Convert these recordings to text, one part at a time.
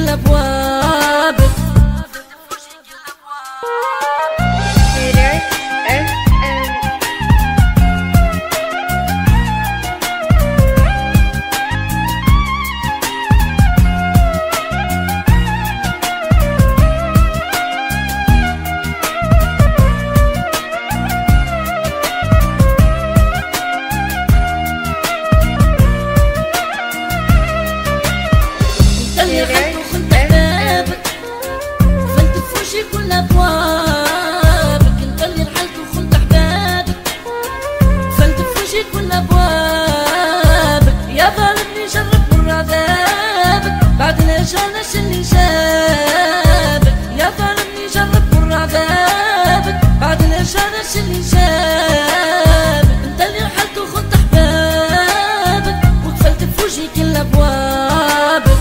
الابواب. انت اللي رحلت وخنت احبابك، فلتفوشي كل ابوابك. يا ظالمني جرب مر عذابك، بعد لا جاناش اللي جابك. يا ظالمني جرب مر عذابك، بعد لا جاناش اللي جابك. انت اللي رحلت وخنت احبابك، وقفلت بفوجي كل ابوابك.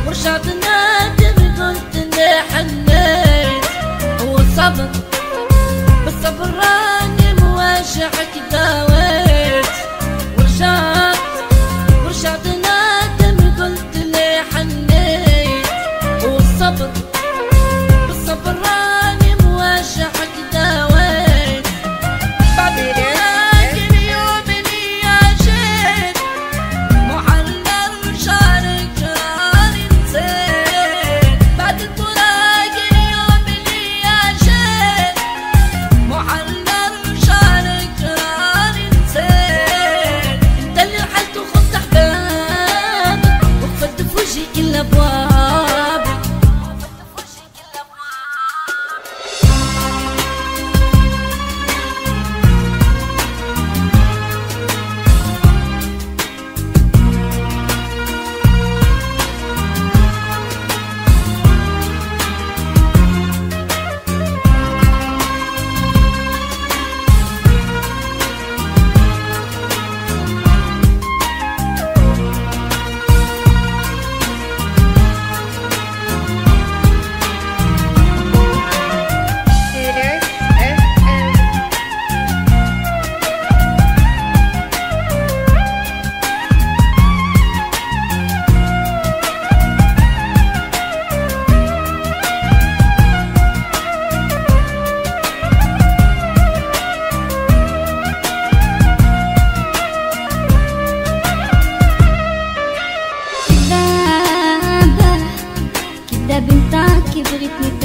ورجعت نادم قلت اني حنيت، والصبر بالصبر راني مواجعك داويت. ورجعت نادم قلت اني حنيت، والصبر بالصبر راني مواجعك داويت. بعد كدابة كدابة انت كبرتني